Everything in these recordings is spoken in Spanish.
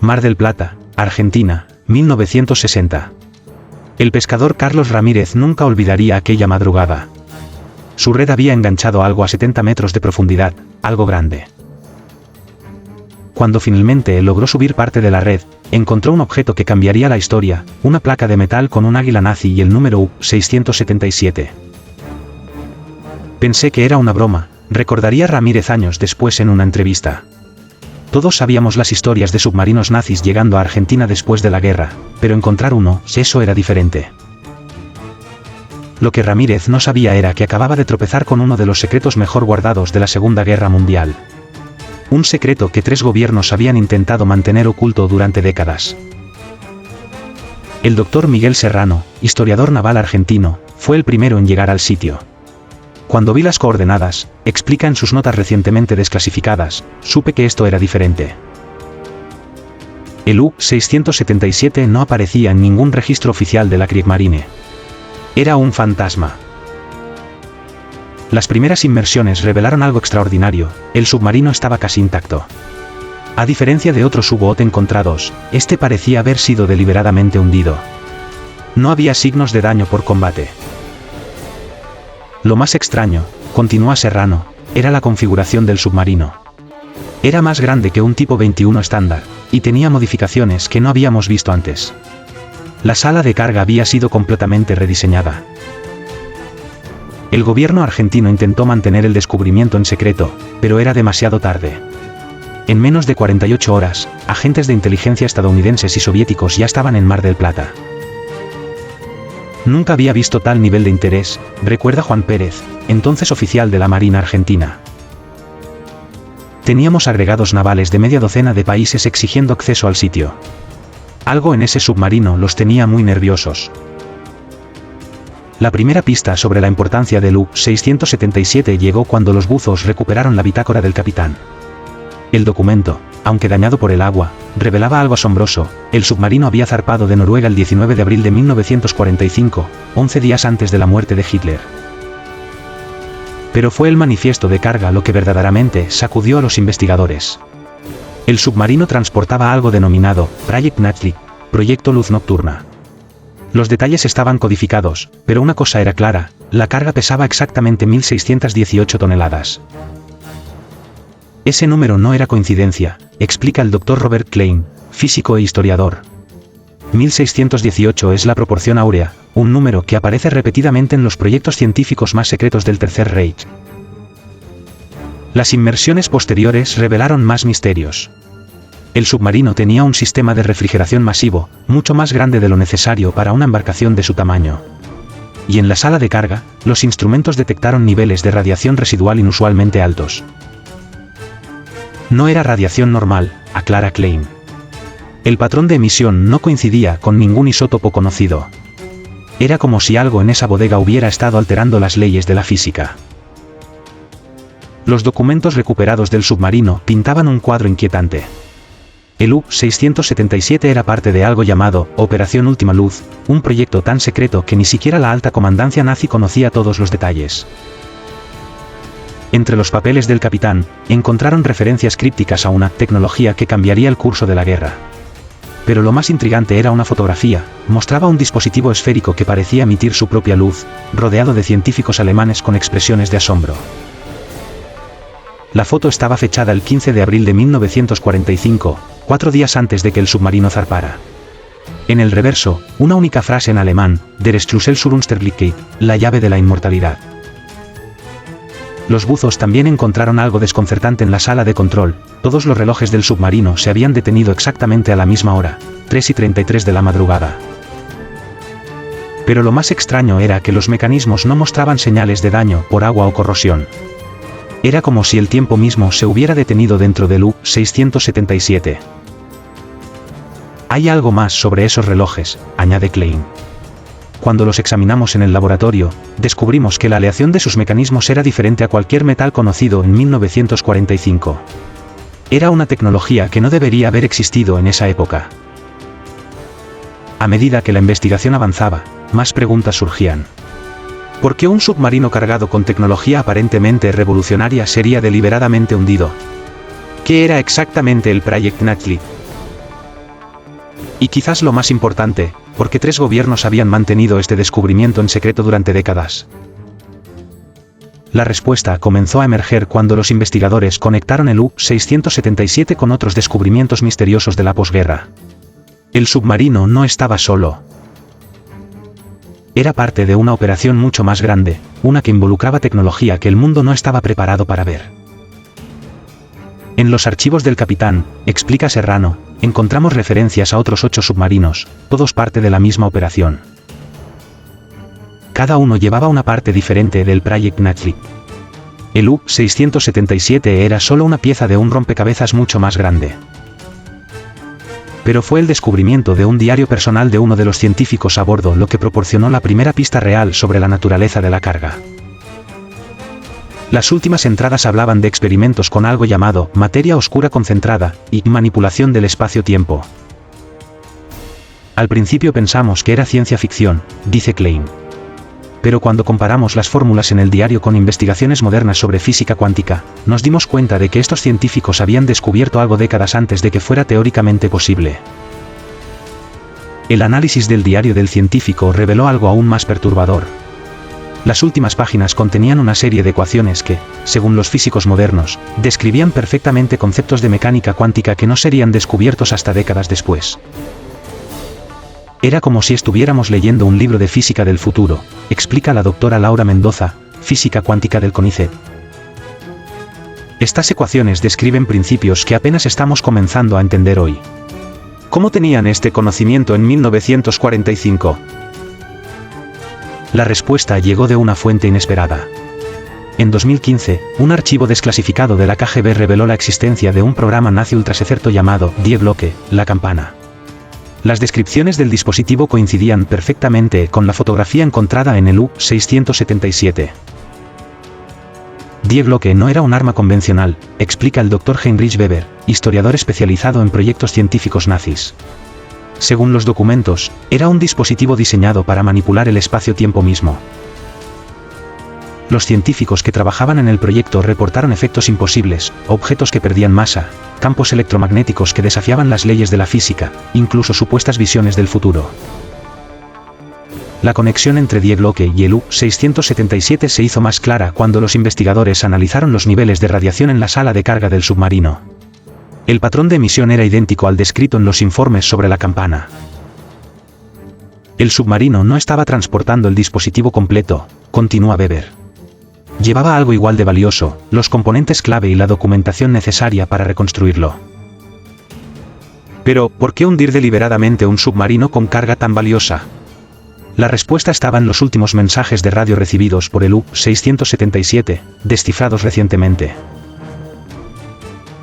Mar del Plata, Argentina, 1960. El pescador Carlos Ramírez nunca olvidaría aquella madrugada. Su red había enganchado algo a 70 metros de profundidad, algo grande. Cuando finalmente logró subir parte de la red, encontró un objeto que cambiaría la historia, una placa de metal con un águila nazi y el número U-677. Pensé que era una broma, recordaría Ramírez años después en una entrevista. Todos sabíamos las historias de submarinos nazis llegando a Argentina después de la guerra, pero encontrar uno, eso era diferente. Lo que Ramírez no sabía era que acababa de tropezar con uno de los secretos mejor guardados de la Segunda Guerra Mundial. Un secreto que 3 gobiernos habían intentado mantener oculto durante décadas. El doctor Miguel Serrano, historiador naval argentino, fue el primero en llegar al sitio. Cuando vi las coordenadas, explica en sus notas recientemente desclasificadas, supe que esto era diferente. El U-677 no aparecía en ningún registro oficial de la Kriegsmarine. Era un fantasma. Las primeras inmersiones revelaron algo extraordinario, el submarino estaba casi intacto. A diferencia de otros U-boot encontrados, este parecía haber sido deliberadamente hundido. No había signos de daño por combate. Lo más extraño, continúa Serrano, era la configuración del submarino. Era más grande que un tipo 21 estándar, y tenía modificaciones que no habíamos visto antes. La sala de carga había sido completamente rediseñada. El gobierno argentino intentó mantener el descubrimiento en secreto, pero era demasiado tarde. En menos de 48 horas, agentes de inteligencia estadounidenses y soviéticos ya estaban en Mar del Plata. Nunca había visto tal nivel de interés, recuerda Juan Pérez, entonces oficial de la Marina Argentina. Teníamos agregados navales de media docena de países exigiendo acceso al sitio. Algo en ese submarino los tenía muy nerviosos. La primera pista sobre la importancia del U-677 llegó cuando los buzos recuperaron la bitácora del capitán. El documento, aunque dañado por el agua, revelaba algo asombroso: el submarino había zarpado de Noruega el 19 de abril de 1945, 11 días antes de la muerte de Hitler. Pero fue el manifiesto de carga lo que verdaderamente sacudió a los investigadores. El submarino transportaba algo denominado Project Nachtlid, Proyecto Luz Nocturna. Los detalles estaban codificados, pero una cosa era clara: la carga pesaba exactamente 1.618 toneladas. Ese número no era coincidencia, explica el Dr. Robert Klein, físico e historiador. 1618 es la proporción áurea, un número que aparece repetidamente en los proyectos científicos más secretos del Tercer Reich. Las inmersiones posteriores revelaron más misterios. El submarino tenía un sistema de refrigeración masivo, mucho más grande de lo necesario para una embarcación de su tamaño. Y en la sala de carga, los instrumentos detectaron niveles de radiación residual inusualmente altos. No era radiación normal, aclara Klein. El patrón de emisión no coincidía con ningún isótopo conocido. Era como si algo en esa bodega hubiera estado alterando las leyes de la física. Los documentos recuperados del submarino pintaban un cuadro inquietante. El U-677 era parte de algo llamado Operación Última Luz, un proyecto tan secreto que ni siquiera la alta comandancia nazi conocía todos los detalles. Entre los papeles del capitán, encontraron referencias crípticas a una tecnología que cambiaría el curso de la guerra. Pero lo más intrigante era una fotografía: mostraba un dispositivo esférico que parecía emitir su propia luz, rodeado de científicos alemanes con expresiones de asombro. La foto estaba fechada el 15 de abril de 1945, 4 días antes de que el submarino zarpara. En el reverso, una única frase en alemán: Der Schlüssel zur Unsterblichkeit, la llave de la inmortalidad. Los buzos también encontraron algo desconcertante en la sala de control: todos los relojes del submarino se habían detenido exactamente a la misma hora, 3:33 de la madrugada. Pero lo más extraño era que los mecanismos no mostraban señales de daño por agua o corrosión. Era como si el tiempo mismo se hubiera detenido dentro del U-677. Hay algo más sobre esos relojes, añade Klein. Cuando los examinamos en el laboratorio, descubrimos que la aleación de sus mecanismos era diferente a cualquier metal conocido en 1945. Era una tecnología que no debería haber existido en esa época. A medida que la investigación avanzaba, más preguntas surgían. ¿Por qué un submarino cargado con tecnología aparentemente revolucionaria sería deliberadamente hundido? ¿Qué era exactamente el Project Nachtlid? Y quizás lo más importante, porque 3 gobiernos habían mantenido este descubrimiento en secreto durante décadas. La respuesta comenzó a emerger cuando los investigadores conectaron el U-677 con otros descubrimientos misteriosos de la posguerra. El submarino no estaba solo. Era parte de una operación mucho más grande, una que involucraba tecnología que el mundo no estaba preparado para ver. En los archivos del capitán, explica Serrano, encontramos referencias a otros 8 submarinos, todos parte de la misma operación. Cada uno llevaba una parte diferente del Project Nightfleet. El U-677 era solo una pieza de un rompecabezas mucho más grande. Pero fue el descubrimiento de un diario personal de uno de los científicos a bordo lo que proporcionó la primera pista real sobre la naturaleza de la carga. Las últimas entradas hablaban de experimentos con algo llamado materia oscura concentrada y manipulación del espacio-tiempo. Al principio pensamos que era ciencia ficción, dice Klein. Pero cuando comparamos las fórmulas en el diario con investigaciones modernas sobre física cuántica, nos dimos cuenta de que estos científicos habían descubierto algo décadas antes de que fuera teóricamente posible. El análisis del diario del científico reveló algo aún más perturbador. Las últimas páginas contenían una serie de ecuaciones que, según los físicos modernos, describían perfectamente conceptos de mecánica cuántica que no serían descubiertos hasta décadas después. Era como si estuviéramos leyendo un libro de física del futuro, explica la doctora Laura Mendoza, física cuántica del CONICET. Estas ecuaciones describen principios que apenas estamos comenzando a entender hoy. ¿Cómo tenían este conocimiento en 1945? La respuesta llegó de una fuente inesperada. En 2015, un archivo desclasificado de la KGB reveló la existencia de un programa nazi ultrasecreto llamado Die Glocke, la campana. Las descripciones del dispositivo coincidían perfectamente con la fotografía encontrada en el U-677. Die Glocke no era un arma convencional, explica el Dr. Heinrich Weber, historiador especializado en proyectos científicos nazis. Según los documentos, era un dispositivo diseñado para manipular el espacio-tiempo mismo. Los científicos que trabajaban en el proyecto reportaron efectos imposibles, objetos que perdían masa, campos electromagnéticos que desafiaban las leyes de la física, incluso supuestas visiones del futuro. La conexión entre Die Glocke y el U-677 se hizo más clara cuando los investigadores analizaron los niveles de radiación en la sala de carga del submarino. El patrón de emisión era idéntico al descrito en los informes sobre la campana. El submarino no estaba transportando el dispositivo completo, continúa Weber. Llevaba algo igual de valioso, los componentes clave y la documentación necesaria para reconstruirlo. Pero, ¿por qué hundir deliberadamente un submarino con carga tan valiosa? La respuesta estaba en los últimos mensajes de radio recibidos por el U-677, descifrados recientemente.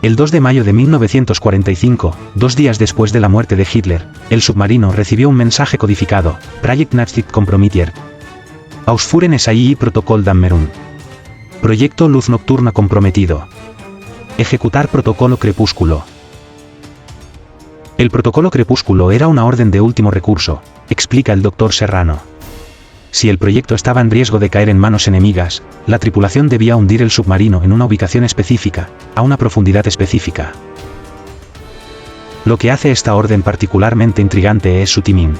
El 2 de mayo de 1945, 2 días después de la muerte de Hitler, el submarino recibió un mensaje codificado, Project Nightfleet Compromitter. Ausführen SAI Protocol Dämmerung. Proyecto Luz Nocturna comprometido. Ejecutar Protocolo Crepúsculo. El Protocolo Crepúsculo era una orden de último recurso, explica el Dr. Serrano. Si el proyecto estaba en riesgo de caer en manos enemigas, la tripulación debía hundir el submarino en una ubicación específica, a una profundidad específica. Lo que hace esta orden particularmente intrigante es su timing.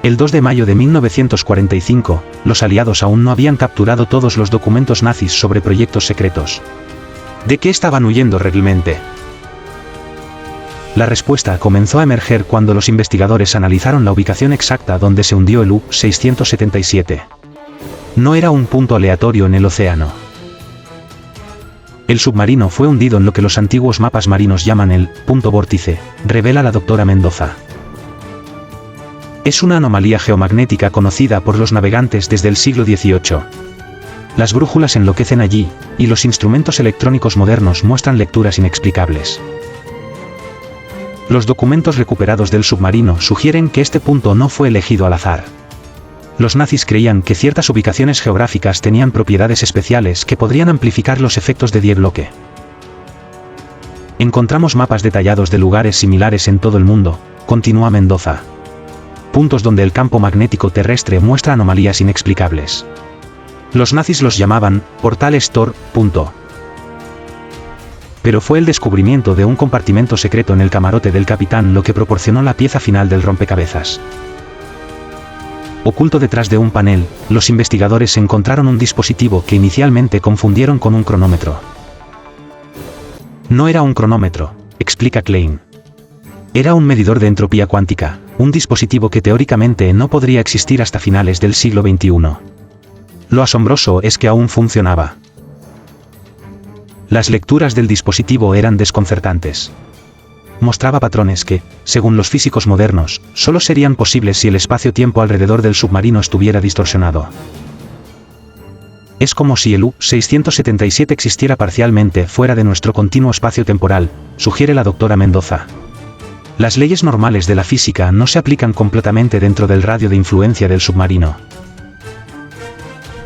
El 2 de mayo de 1945, los aliados aún no habían capturado todos los documentos nazis sobre proyectos secretos. ¿De qué estaban huyendo realmente? La respuesta comenzó a emerger cuando los investigadores analizaron la ubicación exacta donde se hundió el U-677. No era un punto aleatorio en el océano. El submarino fue hundido en lo que los antiguos mapas marinos llaman el punto vórtice, revela la doctora Mendoza. Es una anomalía geomagnética conocida por los navegantes desde el siglo XVIII. Las brújulas enloquecen allí, y los instrumentos electrónicos modernos muestran lecturas inexplicables. Los documentos recuperados del submarino sugieren que este punto no fue elegido al azar. Los nazis creían que ciertas ubicaciones geográficas tenían propiedades especiales que podrían amplificar los efectos de Die Glocke. Encontramos mapas detallados de lugares similares en todo el mundo, continúa Mendoza. Puntos donde el campo magnético terrestre muestra anomalías inexplicables. Los nazis los llamaban portales Tor. Pero fue el descubrimiento de un compartimento secreto en el camarote del capitán lo que proporcionó la pieza final del rompecabezas. Oculto detrás de un panel, los investigadores encontraron un dispositivo que inicialmente confundieron con un cronómetro. No era un cronómetro, explica Klein. Era un medidor de entropía cuántica, un dispositivo que teóricamente no podría existir hasta finales del siglo XXI. Lo asombroso es que aún funcionaba. Las lecturas del dispositivo eran desconcertantes. Mostraba patrones que, según los físicos modernos, solo serían posibles si el espacio-tiempo alrededor del submarino estuviera distorsionado. Es como si el U-677 existiera parcialmente fuera de nuestro continuo espacio temporal, sugiere la doctora Mendoza. Las leyes normales de la física no se aplican completamente dentro del radio de influencia del submarino.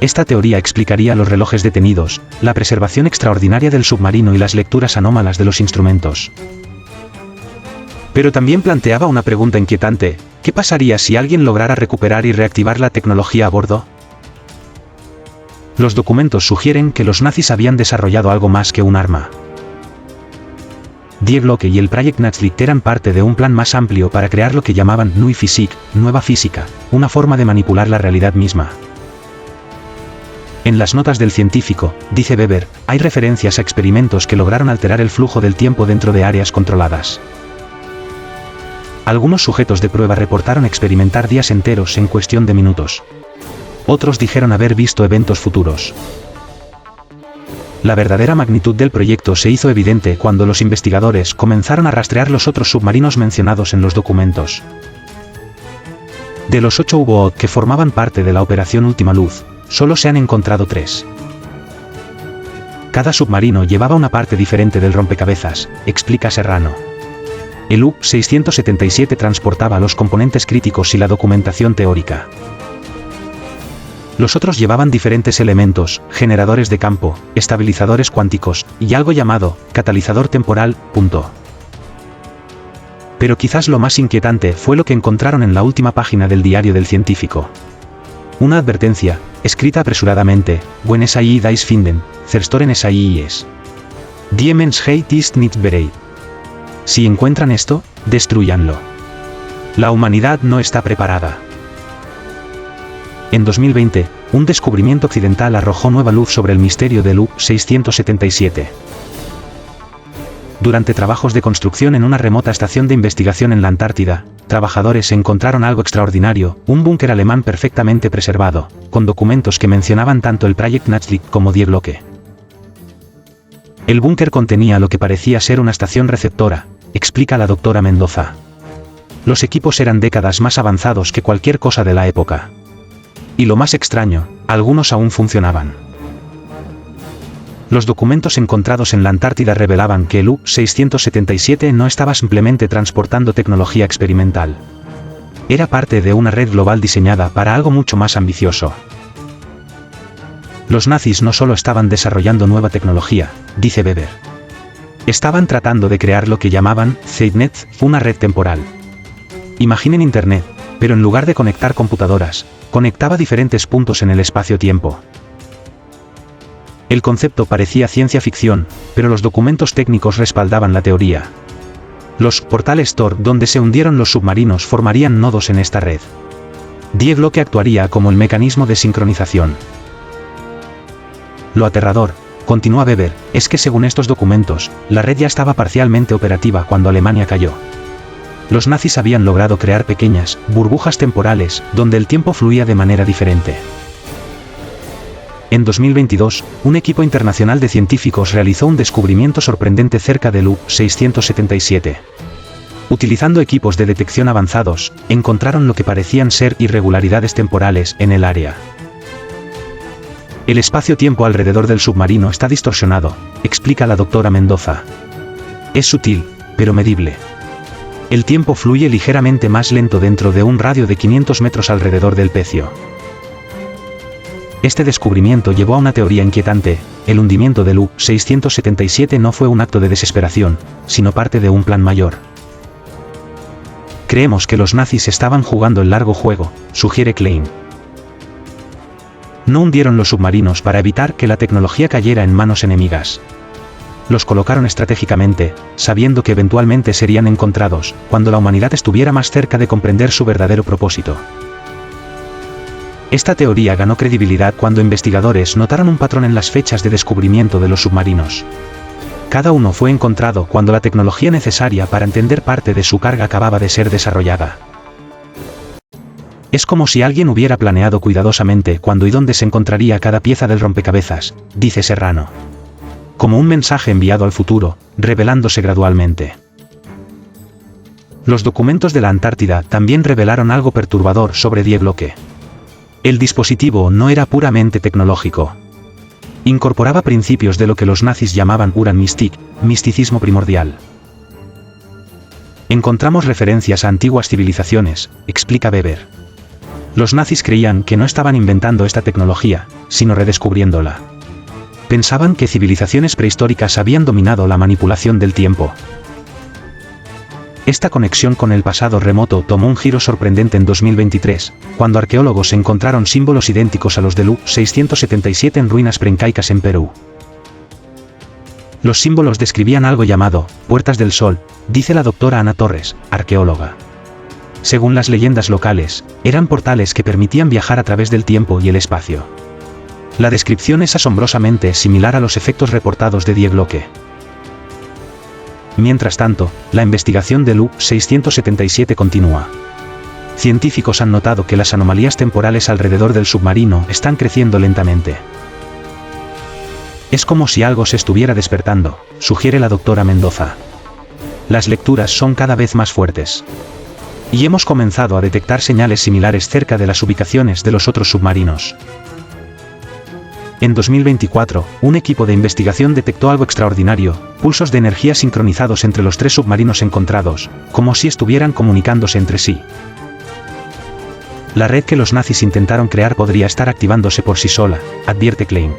Esta teoría explicaría los relojes detenidos, la preservación extraordinaria del submarino y las lecturas anómalas de los instrumentos. Pero también planteaba una pregunta inquietante: ¿qué pasaría si alguien lograra recuperar y reactivar la tecnología a bordo? Los documentos sugieren que los nazis habían desarrollado algo más que un arma. Die Glocke y el Projekt Nachricht eran parte de un plan más amplio para crear lo que llamaban Neue Physik, nueva física, una forma de manipular la realidad misma. En las notas del científico, dice Weber, hay referencias a experimentos que lograron alterar el flujo del tiempo dentro de áreas controladas. Algunos sujetos de prueba reportaron experimentar días enteros en cuestión de minutos. Otros dijeron haber visto eventos futuros. La verdadera magnitud del proyecto se hizo evidente cuando los investigadores comenzaron a rastrear los otros submarinos mencionados en los documentos. De los 8 U-Boot que formaban parte de la Operación Última Luz, solo se han encontrado 3. Cada submarino llevaba una parte diferente del rompecabezas, explica Serrano. El U-677 transportaba los componentes críticos y la documentación teórica. Los otros llevaban diferentes elementos, generadores de campo, estabilizadores cuánticos, y algo llamado catalizador temporal. Pero quizás lo más inquietante fue lo que encontraron en la última página del diario del científico. Una advertencia, escrita apresuradamente: Wenn SAI dies finden, zerstören SAI es. Die Menschheit ist nicht bereit. Si encuentran esto, destrúyanlo. La humanidad no está preparada. En 2020, un descubrimiento occidental arrojó nueva luz sobre el misterio del U-677. Durante trabajos de construcción en una remota estación de investigación en la Antártida, trabajadores encontraron algo extraordinario: un búnker alemán perfectamente preservado, con documentos que mencionaban tanto el Projekt Nachricht como Die Glocke. El búnker contenía lo que parecía ser una estación receptora, explica la doctora Mendoza. Los equipos eran décadas más avanzados que cualquier cosa de la época. Y lo más extraño, algunos aún funcionaban. Los documentos encontrados en la Antártida revelaban que el U-677 no estaba simplemente transportando tecnología experimental. Era parte de una red global diseñada para algo mucho más ambicioso. Los nazis no solo estaban desarrollando nueva tecnología, dice Weber. Estaban tratando de crear lo que llamaban Zeitnet, una red temporal. Imaginen Internet, pero en lugar de conectar computadoras, conectaba diferentes puntos en el espacio-tiempo. El concepto parecía ciencia ficción, pero los documentos técnicos respaldaban la teoría. Los portales Tor donde se hundieron los submarinos formarían nodos en esta red. Die Glocke actuaría como el mecanismo de sincronización. Lo aterrador, continúa Weber, es que según estos documentos, la red ya estaba parcialmente operativa cuando Alemania cayó. Los nazis habían logrado crear pequeñas burbujas temporales, donde el tiempo fluía de manera diferente. En 2022, un equipo internacional de científicos realizó un descubrimiento sorprendente cerca del U-677. Utilizando equipos de detección avanzados, encontraron lo que parecían ser irregularidades temporales en el área. El espacio-tiempo alrededor del submarino está distorsionado, explica la doctora Mendoza. Es sutil, pero medible. El tiempo fluye ligeramente más lento dentro de un radio de 500 metros alrededor del pecio. Este descubrimiento llevó a una teoría inquietante: el hundimiento del U-677 no fue un acto de desesperación, sino parte de un plan mayor. Creemos que los nazis estaban jugando el largo juego, sugiere Klein. No hundieron los submarinos para evitar que la tecnología cayera en manos enemigas. Los colocaron estratégicamente, sabiendo que eventualmente serían encontrados, cuando la humanidad estuviera más cerca de comprender su verdadero propósito. Esta teoría ganó credibilidad cuando investigadores notaron un patrón en las fechas de descubrimiento de los submarinos. Cada uno fue encontrado cuando la tecnología necesaria para entender parte de su carga acababa de ser desarrollada. Es como si alguien hubiera planeado cuidadosamente cuándo y dónde se encontraría cada pieza del rompecabezas, dice Serrano. Como un mensaje enviado al futuro, revelándose gradualmente. Los documentos de la Antártida también revelaron algo perturbador sobre Die Glocke. El dispositivo no era puramente tecnológico. Incorporaba principios de lo que los nazis llamaban Uranmystik, misticismo primordial. Encontramos referencias a antiguas civilizaciones, explica Weber. Los nazis creían que no estaban inventando esta tecnología, sino redescubriéndola. Pensaban que civilizaciones prehistóricas habían dominado la manipulación del tiempo. Esta conexión con el pasado remoto tomó un giro sorprendente en 2023, cuando arqueólogos encontraron símbolos idénticos a los del U-677 en ruinas preincaicas en Perú. Los símbolos describían algo llamado Puertas del Sol, dice la doctora Ana Torres, arqueóloga. Según las leyendas locales, eran portales que permitían viajar a través del tiempo y el espacio. La descripción es asombrosamente similar a los efectos reportados de Die Glocke. Mientras tanto, la investigación del U-677 continúa. Científicos han notado que las anomalías temporales alrededor del submarino están creciendo lentamente. Es como si algo se estuviera despertando, sugiere la doctora Mendoza. Las lecturas son cada vez más fuertes. Y hemos comenzado a detectar señales similares cerca de las ubicaciones de los otros submarinos. En 2024, un equipo de investigación detectó algo extraordinario, pulsos de energía sincronizados entre los 3 submarinos encontrados, como si estuvieran comunicándose entre sí. La red que los nazis intentaron crear podría estar activándose por sí sola, advierte Klein.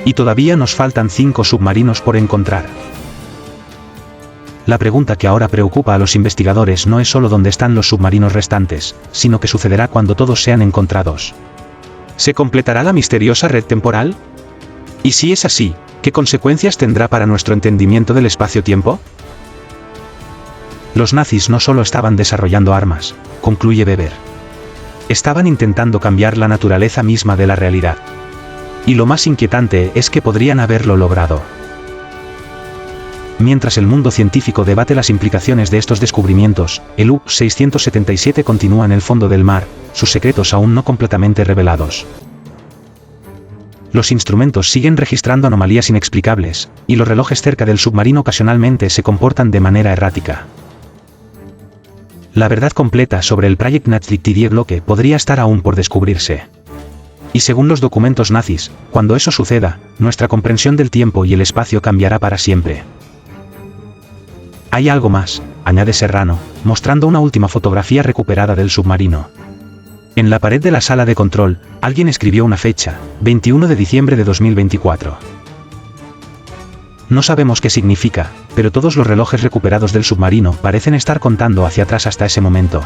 Y todavía nos faltan 5 submarinos por encontrar. La pregunta que ahora preocupa a los investigadores no es solo dónde están los submarinos restantes, sino qué sucederá cuando todos sean encontrados. ¿Se completará la misteriosa red temporal? Y si es así, ¿qué consecuencias tendrá para nuestro entendimiento del espacio-tiempo? Los nazis no solo estaban desarrollando armas, concluye Weber. Estaban intentando cambiar la naturaleza misma de la realidad. Y lo más inquietante es que podrían haberlo logrado. Mientras el mundo científico debate las implicaciones de estos descubrimientos, el U-677 continúa en el fondo del mar, sus secretos aún no completamente revelados. Los instrumentos siguen registrando anomalías inexplicables, y los relojes cerca del submarino ocasionalmente se comportan de manera errática. La verdad completa sobre el Projekt Nachricht Die Glocke podría estar aún por descubrirse. Y según los documentos nazis, cuando eso suceda, nuestra comprensión del tiempo y el espacio cambiará para siempre. Hay algo más, añade Serrano, mostrando una última fotografía recuperada del submarino. En la pared de la sala de control, alguien escribió una fecha, 21 de diciembre de 2024. No sabemos qué significa, pero todos los relojes recuperados del submarino parecen estar contando hacia atrás hasta ese momento.